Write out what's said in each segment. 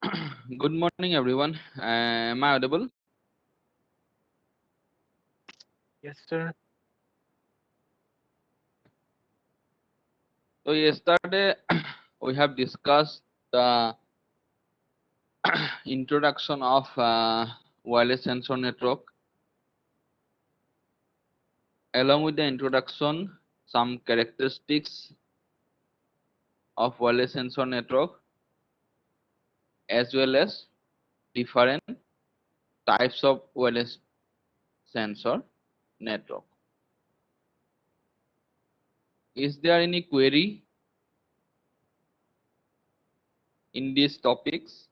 Good morning, everyone. Am I audible? Yes, sir. So yesterday we have discussed the introduction of wireless sensor network. Along with the introduction, some characteristics of wireless sensor network, as well as different types of wireless sensor network. Is there any query in these topics?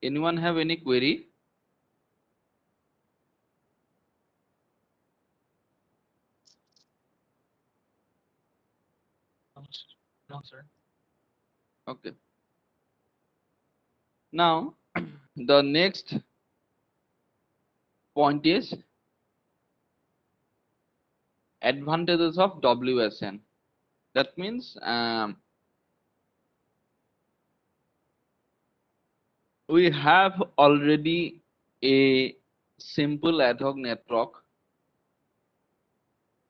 Anyone have any query? No, no, sir. Okay. Now, the next point is advantages of WSN. That means we have already a simple ad hoc network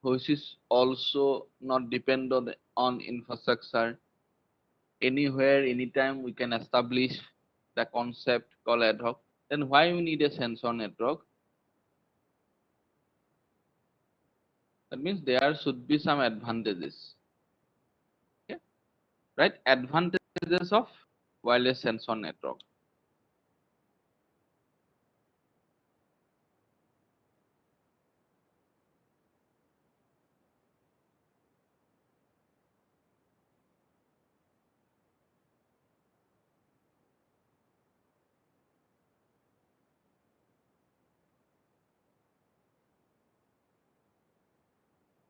which is also not dependent on infrastructure. Anywhere, anytime we can establish the concept called ad hoc. Then why we need a sensor network? That means there should be some advantages. Okay? Right? Advantages of wireless sensor network.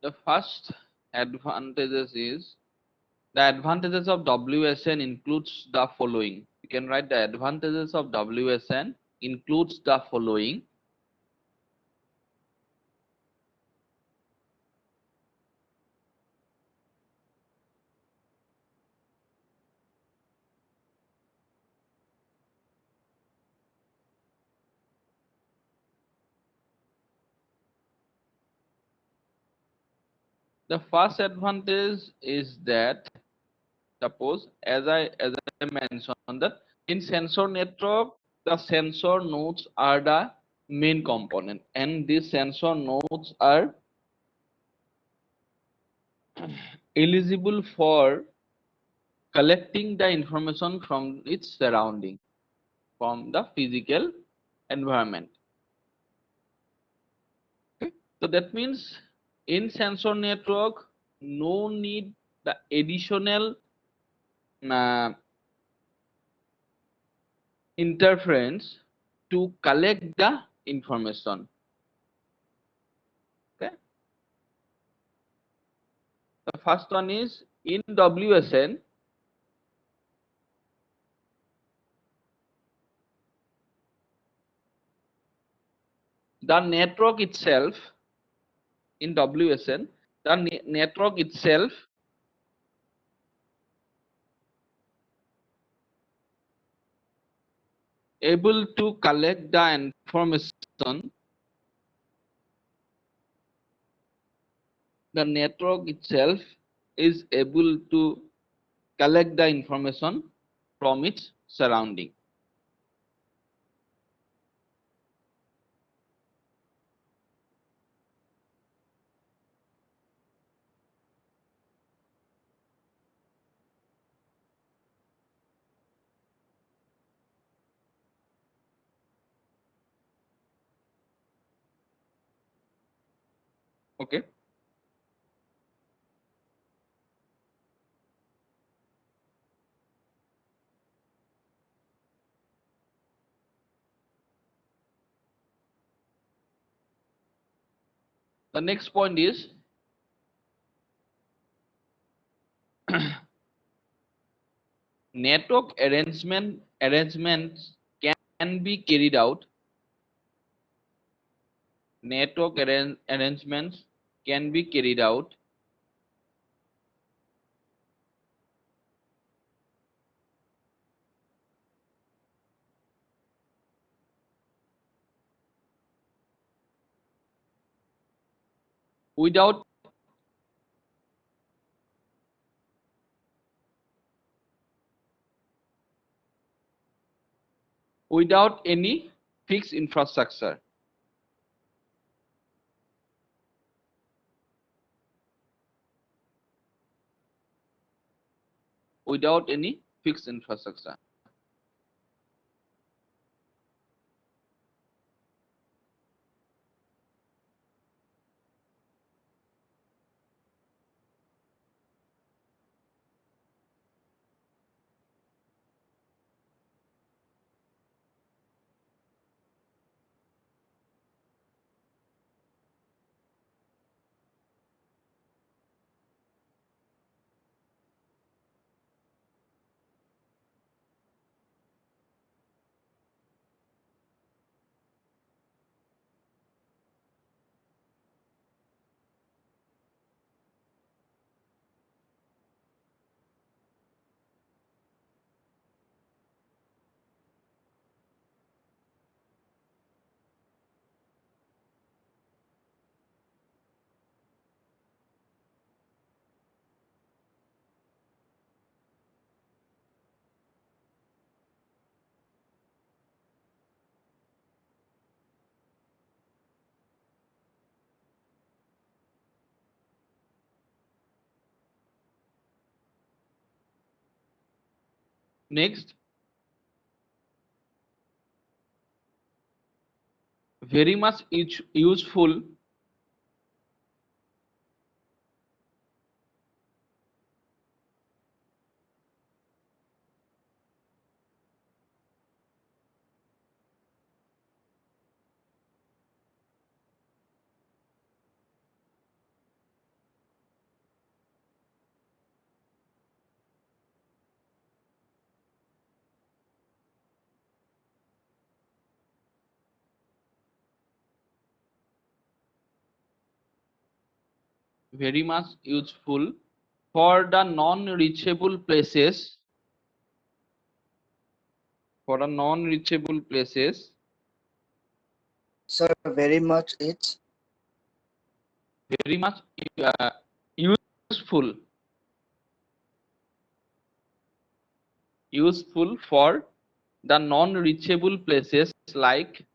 The first advantages is the advantages of WSN includes the following. You can write the advantages of WSN includes the following. The first advantage is that suppose as I mentioned that in sensor network the sensor nodes are the main component and these sensor nodes are eligible for collecting the information from its surrounding, from the physical environment. Okay. So that means in sensor network, no need the additional uh, interference to collect the information. Okay. The first one is in WSN, the network itself in WSN, the network itself able to collect the information. The network itself is able to collect the information from its surrounding. Okay. The next point is network arrangements can be carried out network arrangements can be carried out without any fixed infrastructure. Without any fixed infrastructure. Next, very much useful very much useful for the non-reachable places. For the non-reachable places, Sir, very much it's very much uh, useful. Useful for the non-reachable places like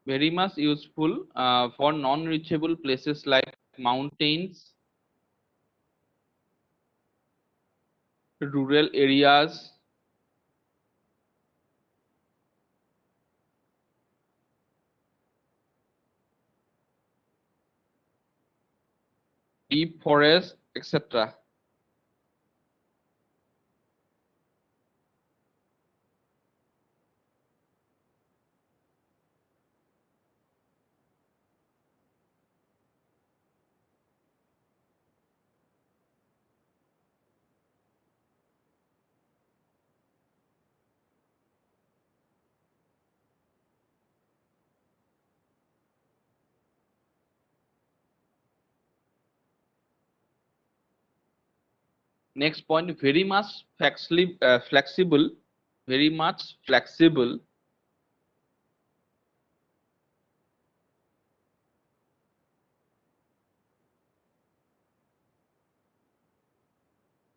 very much useful for non-reachable places like mountains, rural areas, deep forests, etc. Next point, very much flexible, very much flexible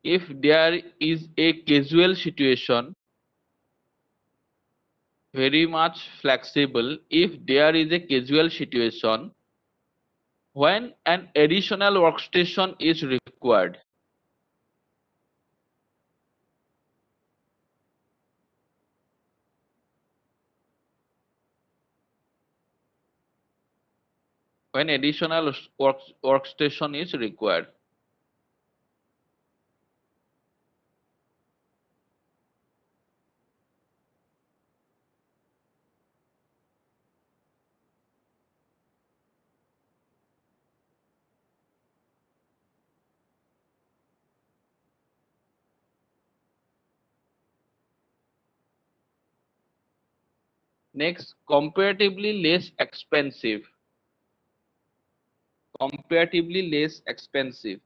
if there is a casual situation, very much flexible if there is a casual situation when an additional workstation is required. when additional workstation is required. Next, comparatively less expensive. Comparatively less expensive.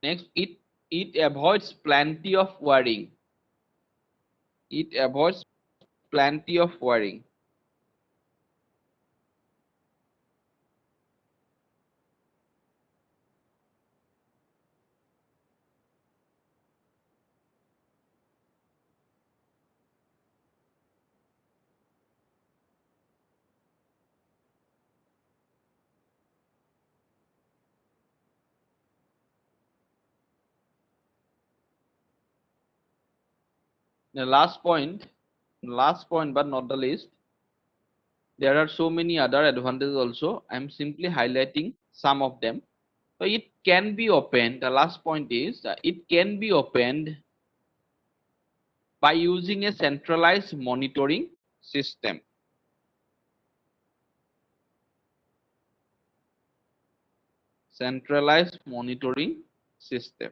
Next, it avoids plenty of wiring. It avoids plenty of wiring. The last point but not the least, there are so many other advantages also. I am simply highlighting some of them. So it can be opened. The last point is it can be opened by using a centralized monitoring system. Centralized monitoring system.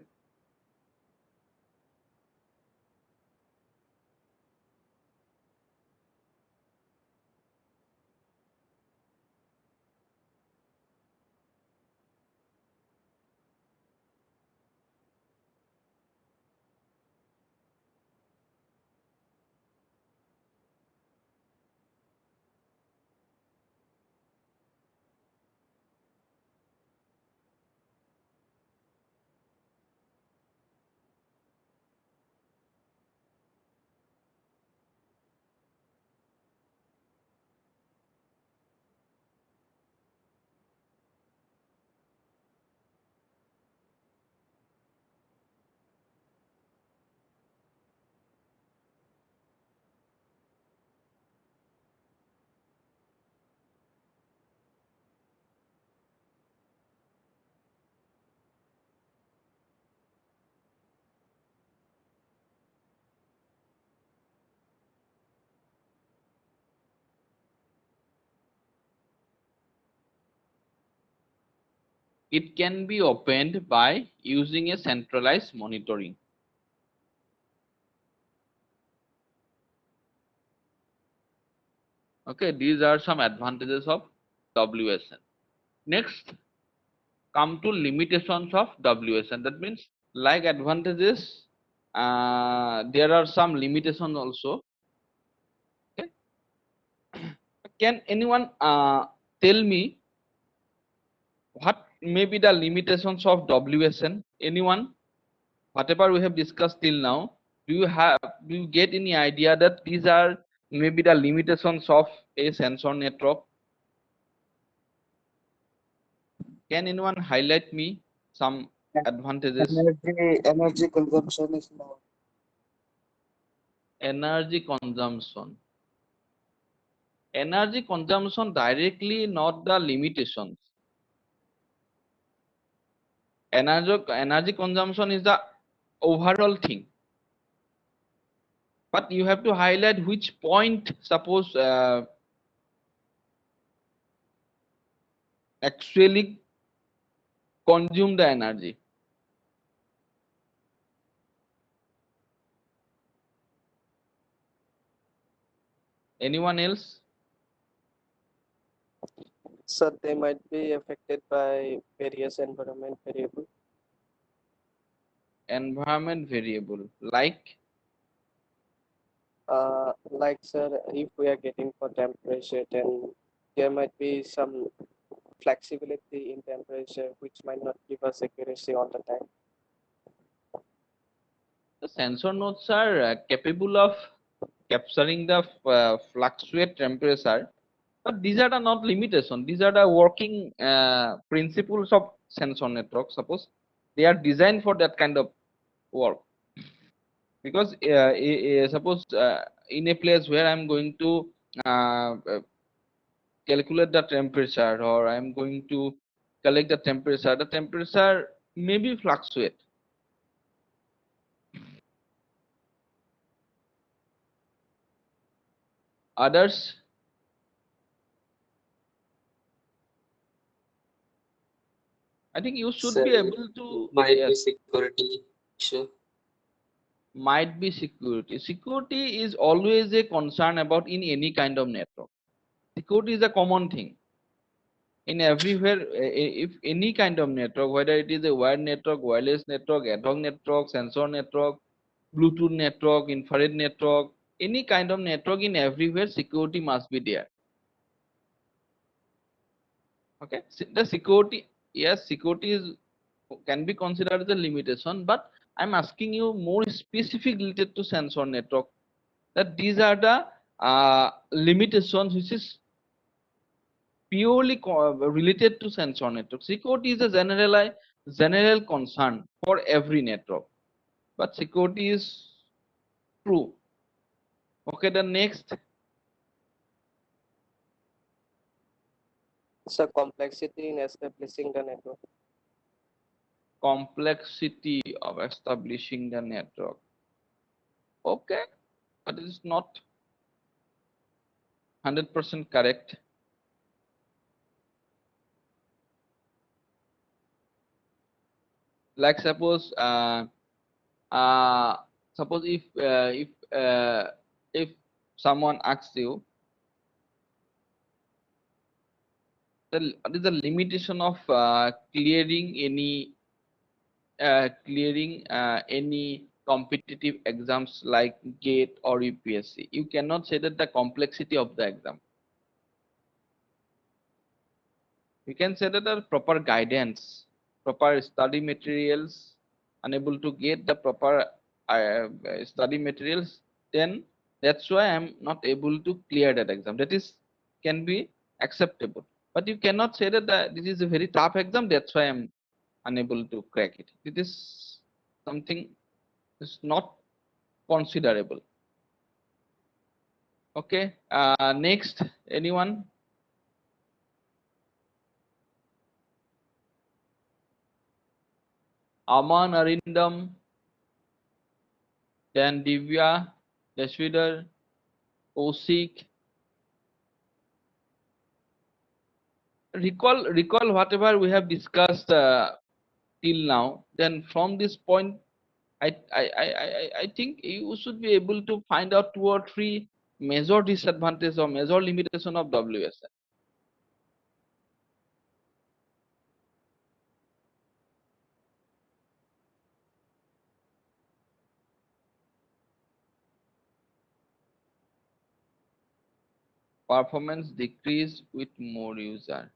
It can be opened by using a centralized monitoring. Okay, these are some advantages of WSN. Next, come to limitations of WSN. That means, like advantages, there are some limitations also. Okay. Can anyone tell me what may be the limitations of WSN? Anyone? Whatever we have discussed till now, do you get any idea that these are maybe the limitations of a sensor network? Can anyone highlight me some advantages? Energy consumption is more. Energy consumption. Energy consumption directly not the limitations. Energy consumption is the overall thing. But you have to highlight which point, suppose actually consume the energy. Anyone else? So they might be affected by various environment variables. Environment variable like Like sir, if we are getting for temperature, then there might be some flexibility in temperature which might not give us accuracy all the time. the sensor nodes are capable of capturing the fluctuate temperature But these are the not limitation. These are the working principles of sensor network. Suppose they are designed for that kind of work. Because suppose in a place where I'm going to calculate the temperature, or I'm going to collect the temperature maybe fluctuate. Others, I think you should Sir, be able to, might be yes, security issue. might be security. Security is always a concern about in any kind of network. Security is a common thing in everywhere. If any kind of network, whether it is a wired network, wireless network, ad hoc network, sensor network, Bluetooth network, infrared network, any kind of network, in everywhere security must be there. Okay, the security, yes, security is can be considered as a limitation, but I'm asking you more specific related to sensor network, that these are the limitations which is purely related to sensor network. Security is a general concern for every network, but security is true. Okay, the next, So complexity in establishing the network. complexity of establishing the network. Okay, but it is not 100% correct. Like suppose uh, suppose if someone asks you what is the limitation of clearing any competitive exams like GATE or UPSC, you cannot say that the complexity of the exam. You can say that the proper guidance, proper study materials, unable to get the proper study materials, then that's why I'm not able to clear that exam. That is can be acceptable. But you cannot say that this is a very tough exam, that's why I'm unable to crack it. It is something is not considerable. Okay. Next, anyone? Aman, Arindam, then Divya, Yashvidhar, Osik. Recall whatever we have discussed till now. Then from this point, I think you should be able to find out 2 or 3 major disadvantages or major limitation of WSN. Performance decrease with more user.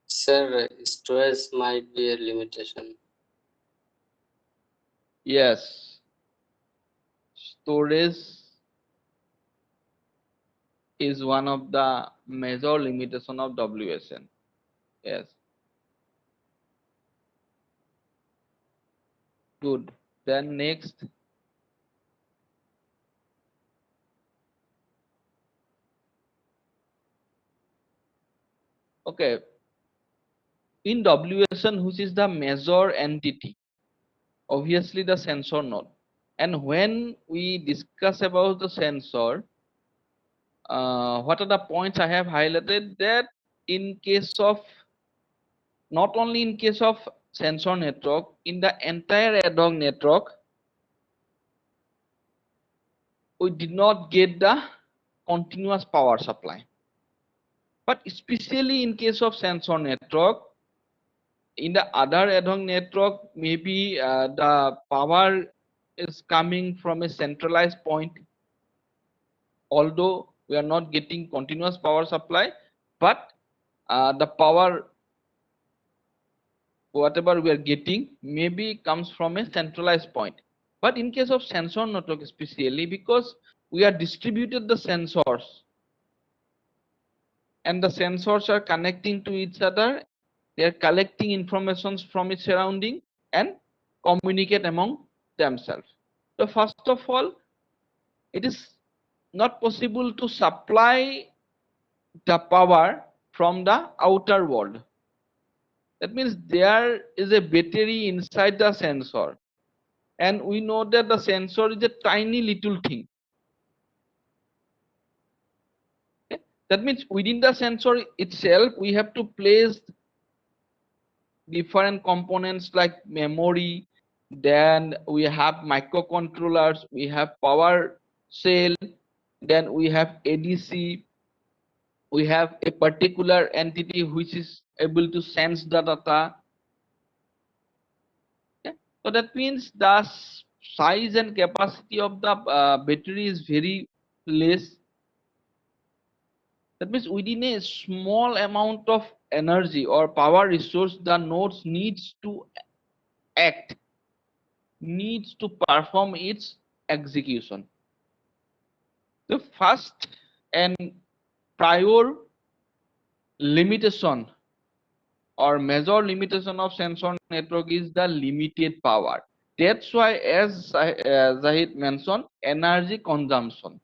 Sir, stress might be a limitation. Yes, storage is one of the major limitation of WSN. Yes, good. Then next, okay, in WSN, which is the major entity, obviously the sensor node. And when we discuss about the sensor, what are the points I have highlighted? That in case of, not only in case of sensor network, in the entire ad hoc network, we did not get the continuous power supply. But especially in case of sensor network, in the other ad hoc network, maybe the power is coming from a centralized point. Although we are not getting continuous power supply, but the power whatever we are getting maybe comes from a centralized point. But in case of sensor network especially, because we are distributed the sensors and the sensors are connecting to each other, they are collecting informations from its surrounding and communicate among themselves. So first of all, it is not possible to supply the power from the outer world. That means there is a battery inside the sensor, and we know that the sensor is a tiny little thing. Okay? That means within the sensor itself we have to place different components like memory, then we have microcontrollers, we have power cell, then we have ADC, we have a particular entity which is able to sense the data. Okay? So that means the size and capacity of the battery is very less. That means within a small amount of energy or power resource, the nodes needs to act, needs to perform its execution. The first and prior limitation or major limitation of sensor network is the limited power. That's why, as Zahid mentioned, energy consumption.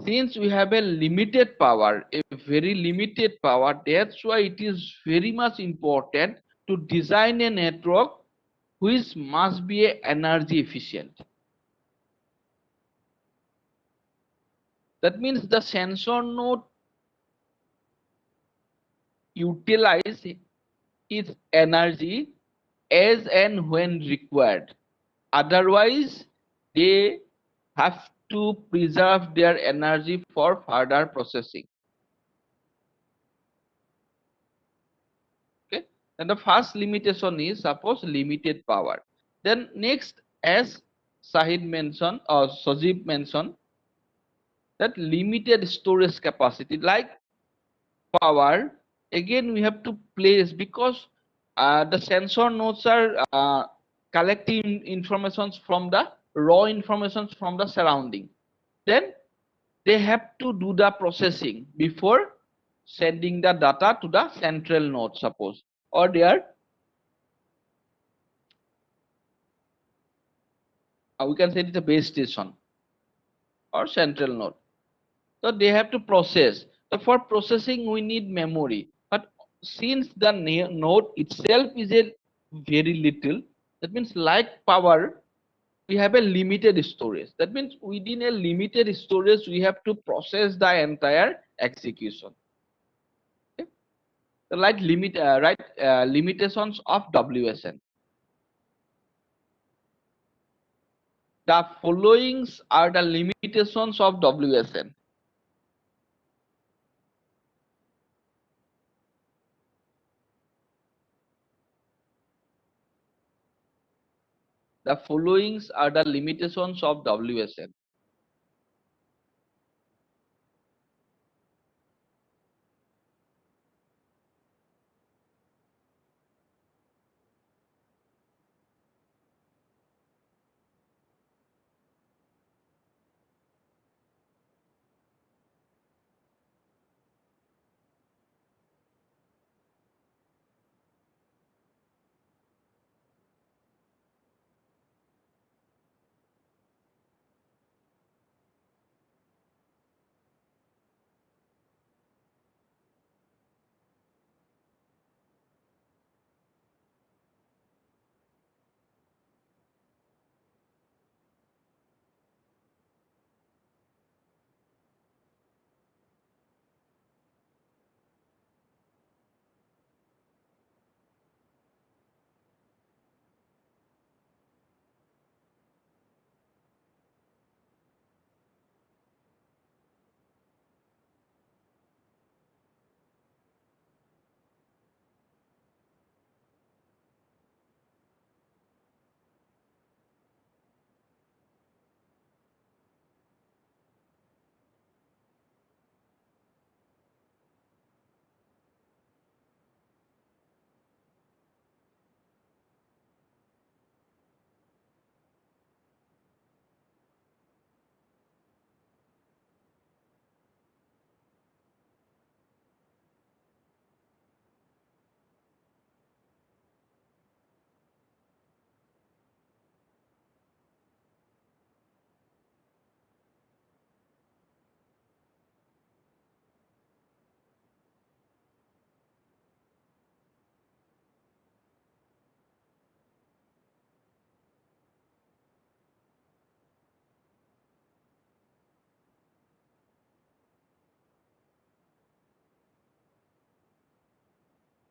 Since we have a limited power, a very limited power, that's why it is very much important to design a network which must be energy efficient. That means the sensor node utilize its energy as and when required. Otherwise, they have to preserve their energy for further processing. Okay. And the first limitation is suppose limited power. Then next, as Sahid mentioned or Sajib mentioned, that limited storage capacity like power. Again, we have to place because the sensor nodes are collecting informations from the raw informations from the surrounding. Then they have to do the processing before sending the data to the central node, suppose, or their we can say it's a base station or central node. So they have to process. So for processing, we need memory. But since the node itself is a very little, that means like power, we have a limited storage. That means within a limited storage, we have to process the entire execution. Okay? The limitations of WSN. The followings are the limitations of WSN. The followings are the limitations of WSN.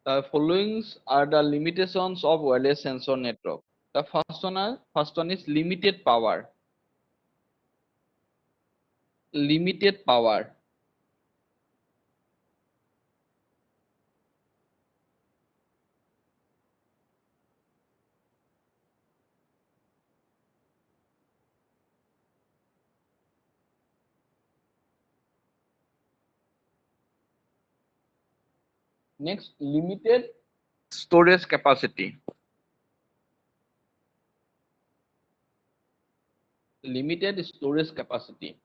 The following are the limitations of wireless sensor network. The first one is limited power. Limited power. Next, limited storage capacity. Limited storage capacity.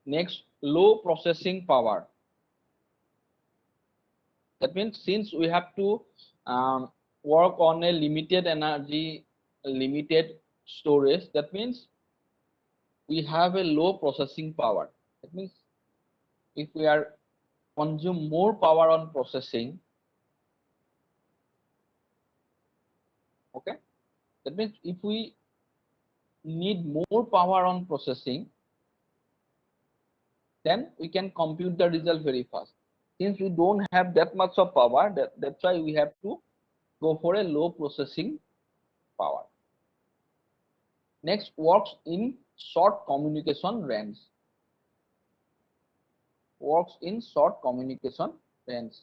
Next, low processing power. That means since we have to work on a limited energy, limited storage, that means we have a low processing power. That means if we are consume more power on processing, okay, that means if we need more power on processing, then we can compute the result very fast. Since we don't have that much of power, that's why we have to go for a low processing power. Next, works in short communication range. Works in short communication range.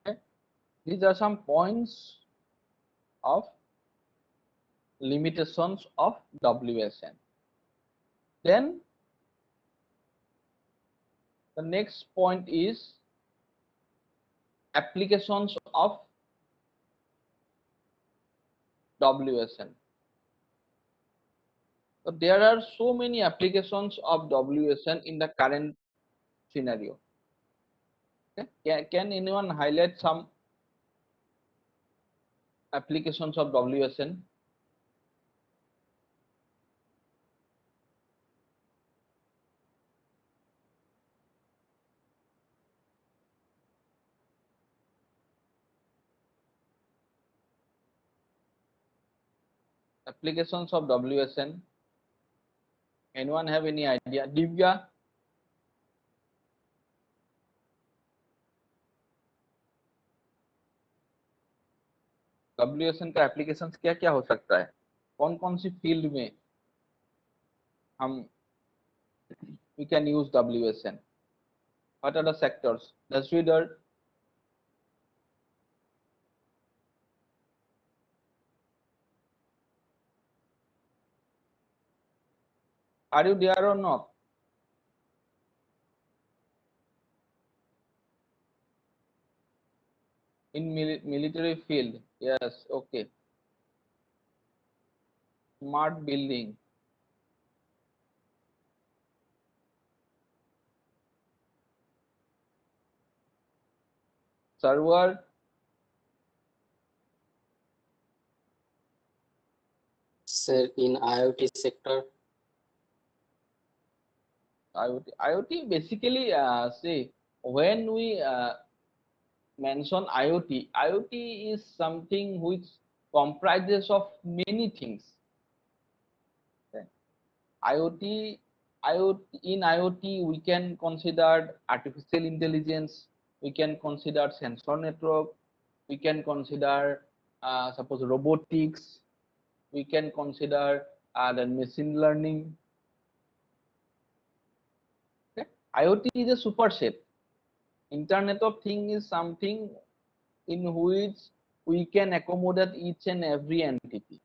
Okay. These are some points of limitations of WSN. Then the next point is applications of WSN. So there are so many applications of WSN in the current scenario. Okay. Can anyone highlight some applications of WSN? Applications of WSN. Anyone have any idea? Divya? WSN का applications क्या क्या हो सकता है? कौन कौन सी field में हम we can use WSN? What are the sectors? Does reader? Are you there or not? In military field? Yes. Okay. Smart building. Server. Sir, in IoT sector, IoT basically see when we mention IoT is something which comprises of many things. Okay. IoT in IoT we can consider artificial intelligence, we can consider sensor network, we can consider suppose robotics, we can consider the machine learning. Okay? IoT is a superset. Internet of Things is something in which we can accommodate each and every entity.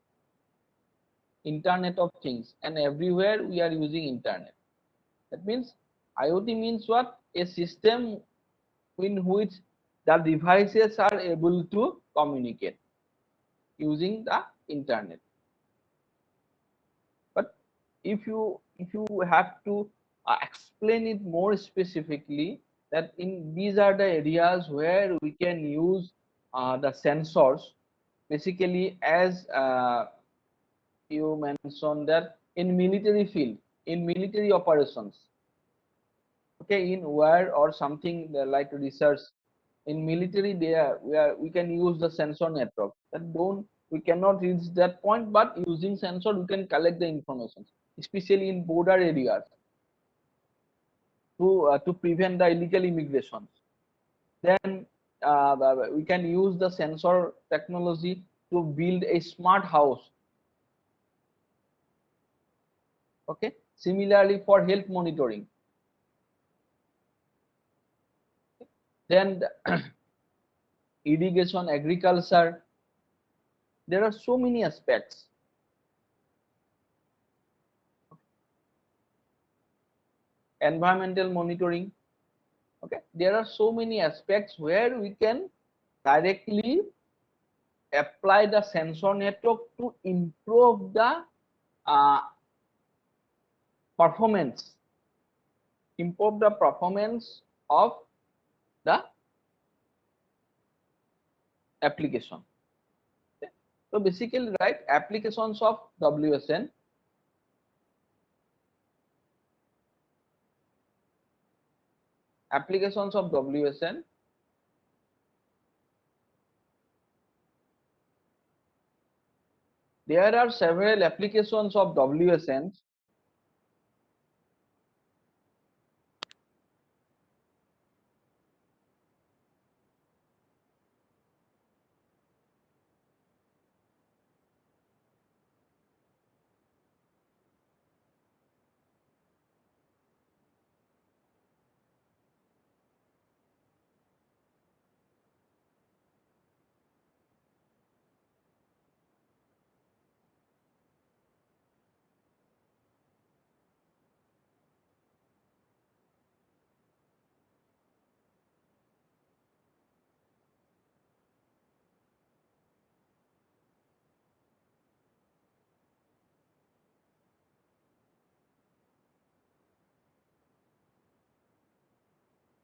Internet of Things, and everywhere we are using internet. That means IoT means what? A system in which the devices are able to communicate using the internet. But if you have to explain it more specifically, that in these are the areas where we can use the sensors, basically, as you mentioned, that in military field, in military operations, okay, in war or something like research, in military there we can use the sensor network. That don't, we cannot reach that point, but using sensor we can collect the information, especially in border areas, to prevent the illegal immigration. Then we can use the sensor technology to build a smart house. Okay, similarly for health monitoring. Then irrigation, agriculture, there are so many aspects. Environmental monitoring. Okay, there are so many aspects where we can directly apply the sensor network to improve the uh, performance, of the application. Okay. So basically, right, applications of WSN. Applications of WSN. There are several applications of WSN.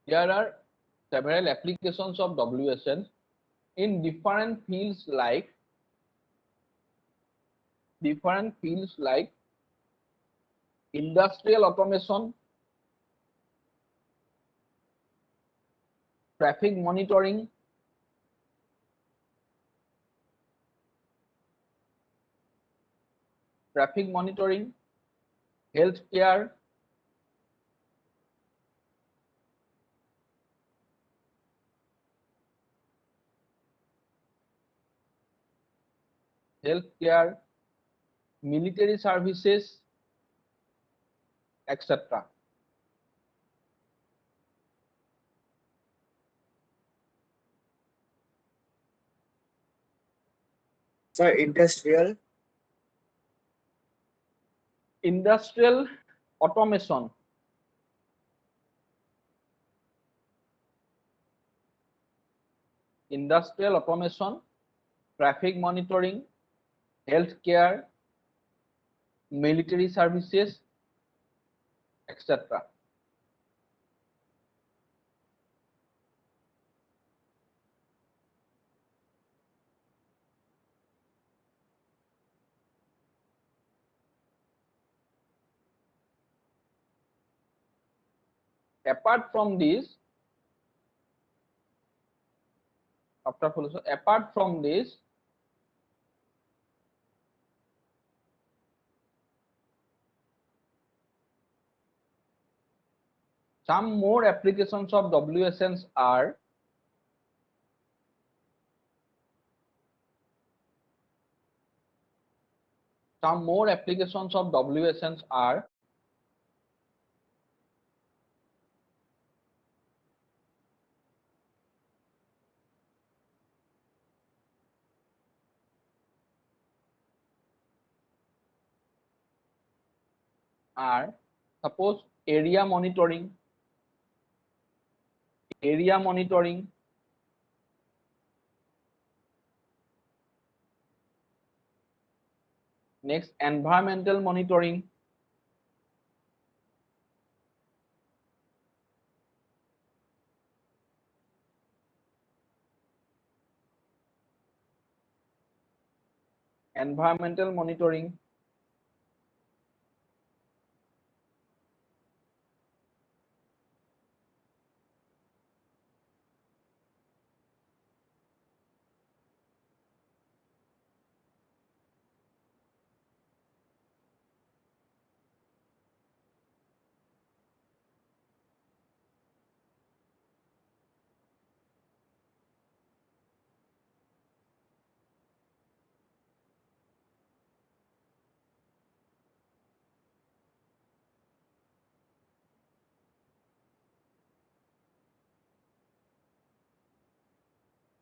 There are several applications of WSN in different fields like industrial automation, traffic monitoring, healthcare, military services, etc. Sir, industrial. Industrial automation, traffic monitoring, healthcare, military services, etc. Apart from this, some more applications of WSNs are some more applications of WSNs are suppose area monitoring, next environmental monitoring,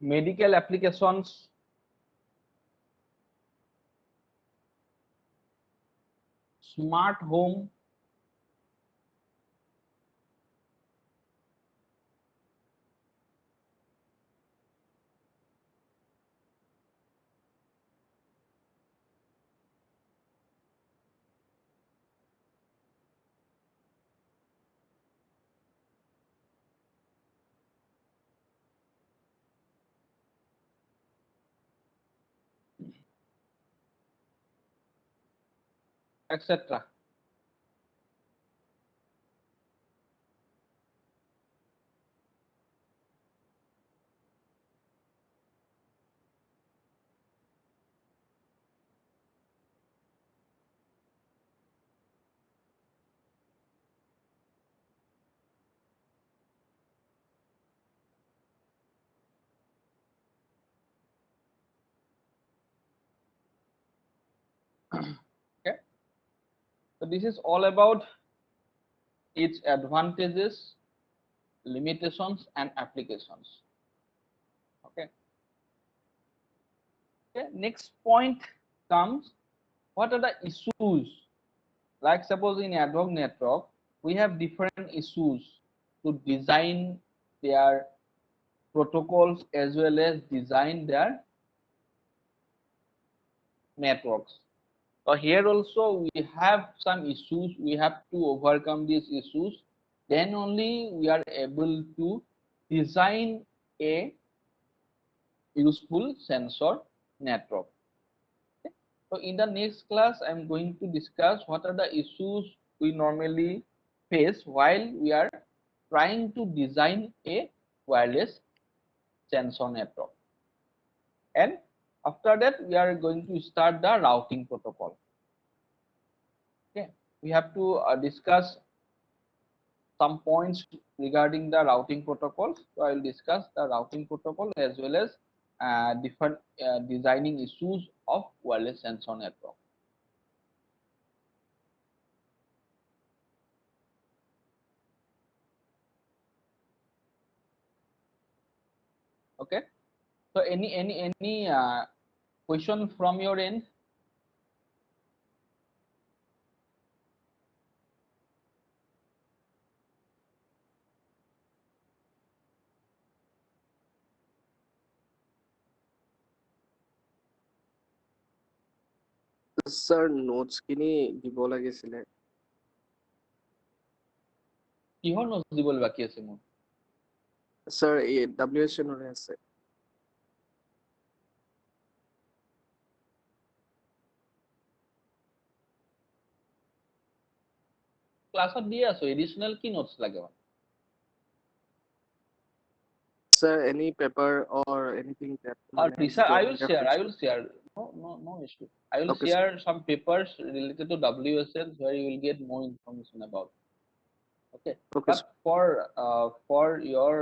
medical applications, smart home, etc. Okay, so this is all about its advantages, limitations, and applications. Okay. Okay. Next point comes, what are the issues? Like suppose in ad hoc network, we have different issues to design their protocols as well as design their networks. So here also we have some issues, we have to overcome these issues, then only we are able to design a useful sensor network. Okay. So in the next class, I am going to discuss what are the issues we normally face while we are trying to design a wireless sensor network. And after that, we are going to start the routing protocol. Okay, we have to discuss some points regarding the routing protocols. So I will discuss the routing protocol as well as different designing issues of wireless sensor network. Okay. So any question from your end? Sir, notes kini দিব লাগিছিলে। কিহৰ notes দিবলৈ বাকি আছে মোৰ? Sir, এই WSN ৰে আছে। ক্লাছত দিয়ে আছো, এডিশনাল কি নোটস লাগে? Sir, any paper or anything that Research, I will share. No issue. I will Okay, share some papers related to WSN where you will get more information about. Okay. Okay, But for your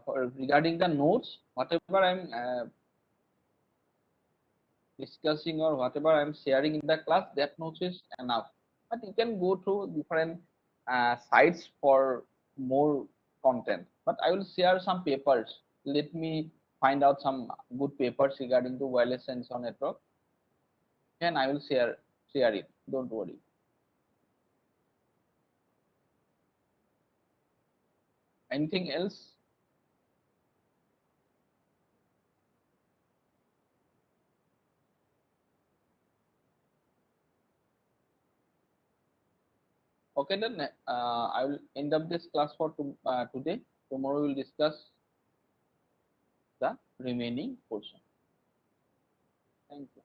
for regarding the notes, whatever I'm discussing or whatever I'm sharing in the class, that much is enough. But you can go through different sites for more content. But I will share some papers. Let me find out some good papers regarding the wireless sensor network, and I will share it. Don't worry. Anything else? Okay, then I will end up this class for today. Tomorrow we will discuss the remaining portion. Thank you.